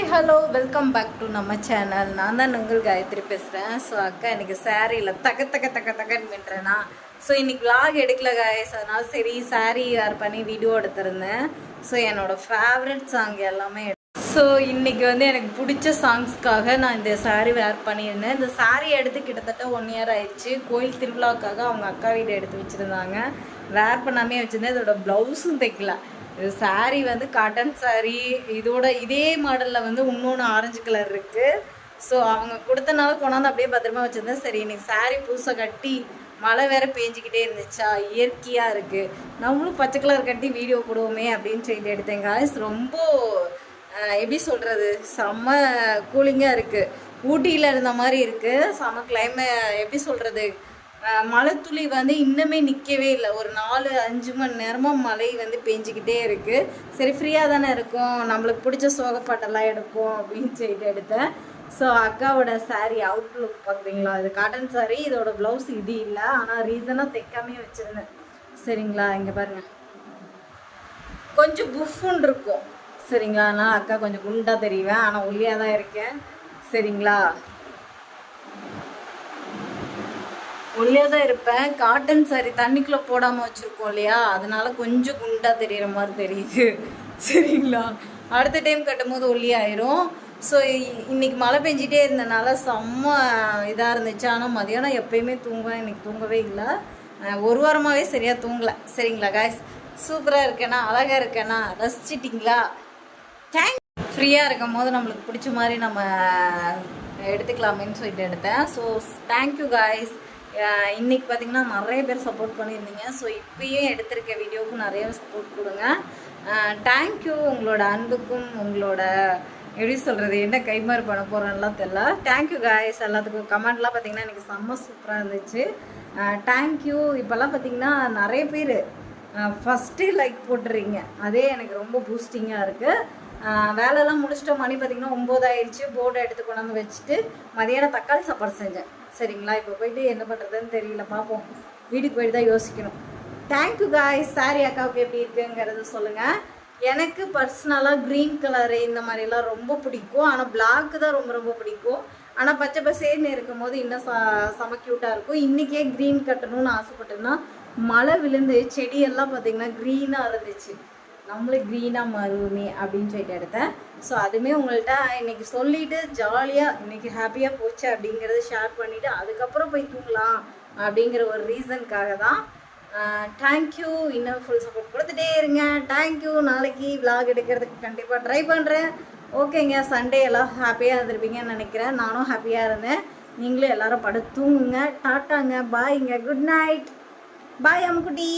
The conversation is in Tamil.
Hi hello welcome back to நம்ம சேனல். நான் தான் உங்கள் காயத்ரி பேசுகிறேன். ஸோ அக்கா இன்றைக்கி சாரியில் தக்கன்னு மின்றேனா. ஸோ இன்றைக்கி விலாக் எடுக்கல காய்ஸ், அதனால் சரி சாரீ வேர் பண்ணி வீடியோ எடுத்திருந்தேன். ஸோ என்னோடய ஃபேவரட் சாங் எல்லாமே ஸோ இன்றைக்கி எனக்கு பிடிச்ச சாங்ஸ்க்காக நான் இந்த சாரீ வேர் பண்ணியிருந்தேன். இந்த சாரீ எடுத்து கிட்டத்தட்ட 1 இயர் ஆயிடுச்சு. கோயில் திருவிழாவுக்காக அவங்க அக்கா வீடு எடுத்து வச்சுருந்தாங்க. வேர் பண்ணாமே வச்சுருந்தேன். இதோட ப்ளவுஸும் தைக்கல. இது சாரீ காட்டன் சாரீ. இதோட இதே மாடலில் இன்னொன்று ஆரஞ்சு கலர் இருக்குது. ஸோ அவங்க கொடுத்தனால கொண்டாந்து அப்படியே பத்திரமா வச்சுருந்தேன். சரி இன்னைக்கு சாரீ புதுசாக கட்டி மழை வேற பேஞ்சிக்கிட்டே இருந்துச்சா, இயற்கையாக இருக்குது, நம்மளும் பச்சை கலர் கட்டி வீடியோ போடுவோமே அப்படின்னு சொல்லிட்டு எடுத்தேன் காய்ஸ். ரொம்ப எப்படி சொல்கிறது, செம்ம கூலிங்காக இருக்குது. ஊட்டியில் இருந்த மாதிரி இருக்குது. செம்ம எப்படி சொல்கிறது, மழை துளி இன்னுமே நிற்கவே இல்லை. ஒரு 4-5 மணி நேரமாக மழை பேஞ்சிக்கிட்டே இருக்குது. சரி ஃப்ரீயாக தானே இருக்கும், நம்மளுக்கு பிடிச்ச சோகப்பாட்டெல்லாம் எடுப்போம் அப்படின்னு சொல்லிட்டு எடுத்தேன். ஸோ அக்காவோட சாரீ அவுட்லுக் பார்க்குறீங்களா, இது காட்டன் சாரீ. இதோட ப்ளவுஸ் இது இல்லை, ஆனால் ரீசனாக தைக்காமே வச்சுருந்தேன். சரிங்களா, இங்கே பாருங்கள், கொஞ்சம் புஃப்னு இருக்கும். சரிங்களா, அதனால் அக்கா கொஞ்சம் குண்டாக தெரியுவேன், ஆனால் ஒல்லியாக தான் இருக்கேன். சரிங்களா, ஒல்லியாக தான் இருப்பேன். காட்டன் சாரி தண்ணிக்குள்ளே போடாமல் வச்சுருக்கோம் இல்லையா, அதனால கொஞ்சம் குண்டாக தெரிகிற மாதிரி தெரியுது. சரிங்களா, அடுத்த டைம் கட்டும் போது ஒல்லியாயிரும். ஸோ இன்றைக்கி மழை பெஞ்சிட்டே இருந்தனால செம்ம இதாக இருந்துச்சு. ஆனால் மதியானம் எப்பயுமே தூங்குவேன், இன்றைக்கி தூங்கவே இல்லை. ஒரு வாரமாகவே சரியாக தூங்கலை. சரிங்களா காய்ஸ், சூப்பராக இருக்கேனா, அழகாக இருக்கேனா, ரசிச்சிட்டிங்களா? ஃப்ரீயாக இருக்கும் போது நம்மளுக்கு பிடிச்ச மாதிரி நம்ம எடுத்துக்கலாமேன்னு சொல்லிட்டு எடுத்தேன். So thank you guys. இன்றைக்கி பார்த்திங்கன்னா நிறைய பேர் சப்போர்ட் பண்ணியிருந்தீங்க. ஸோ இப்போயும் எடுத்திருக்க வீடியோவுக்கு நிறைய சப்போர்ட் கொடுங்க. தேங்க்யூ. உங்களோட அன்புக்கும் உங்களோட எப்படி சொல்கிறது, என்ன கைமாறு பண்ண போகிறோன்னெலாம் தெரில. Thank you guys. எல்லாத்துக்கும் கமெண்ட்லாம் பார்த்திங்கன்னா எனக்கு செம்ம சூப்பராக இருந்துச்சு. தேங்க்யூ. இப்போல்லாம் பார்த்திங்கன்னா நிறைய பேர் ஃபஸ்ட்டு லைக் போட்டுறீங்க, அதே எனக்கு ரொம்ப பூஸ்டிங்காக இருக்குது. வேலையெல்லாம் முடிச்சிட்டோம். மணி பார்த்திங்கன்னா 9 ஆயிடுச்சு. போர்டை எடுத்து கொண்டாந்து வச்சுட்டு மதியானம் தக்காளி சாப்பாடு செஞ்சேன். சரிங்களா, இப்போ போயிட்டு என்ன பண்ணுறதுன்னு தெரியல, பார்ப்போம். வீட்டுக்கு போயிட்டு தான் யோசிக்கணும். Thank you guys. சாரி அக்காவுக்கு எப்படி இருக்குங்கிறது சொல்லுங்கள். எனக்கு பர்சனலாக க்ரீன் கலரு இந்த மாதிரிலாம் ரொம்ப பிடிக்கும். ஆனால் பிளாக்கு தான் ரொம்ப ரொம்ப பிடிக்கும். ஆனால் பச்சை பசேர்னு இருக்கும் போது இன்னும் செம க்யூட்டாக இருக்கும். இன்றைக்கே க்ரீன் கட்டணும்னு ஆசைப்பட்டேன்னா மழை விழுந்து செடியெல்லாம் பார்த்திங்கன்னா க்ரீனாக இருந்துச்சு. நம்மளே க்ரீனாக மாறுவோமே அப்படின்னு சொல்லிட்டு எடுத்தேன். ஸோ அதுவுமே உங்கள்கிட்ட இன்றைக்கி சொல்லிவிட்டு ஜாலியாக இன்றைக்கி ஹாப்பியாக போச்சு அப்படிங்கிறத ஷேர் பண்ணிவிட்டு அதுக்கப்புறம் போய் தூங்கலாம் அப்படிங்கிற ஒரு ரீசனுக்காக தான். தேங்க்யூ. இன்னும் ஃபுல் சப்போர்ட் கொடுத்துட்டே இருங்க. தேங்க்யூ. நாளைக்கு விலாக் எடுக்கிறதுக்கு கண்டிப்பாக ட்ரை பண்ணுறேன். ஓகேங்க, சண்டே எல்லாம் ஹாப்பியாக இருந்திருப்பீங்கன்னு நினைக்கிறேன். நானும் ஹாப்பியாக இருந்தேன். நீங்களும் எல்லோரும் படுத்து தூங்குங்க. டாட்டாங்க, பாய்ங்க, குட் நைட், பாய் அம்குட்டி.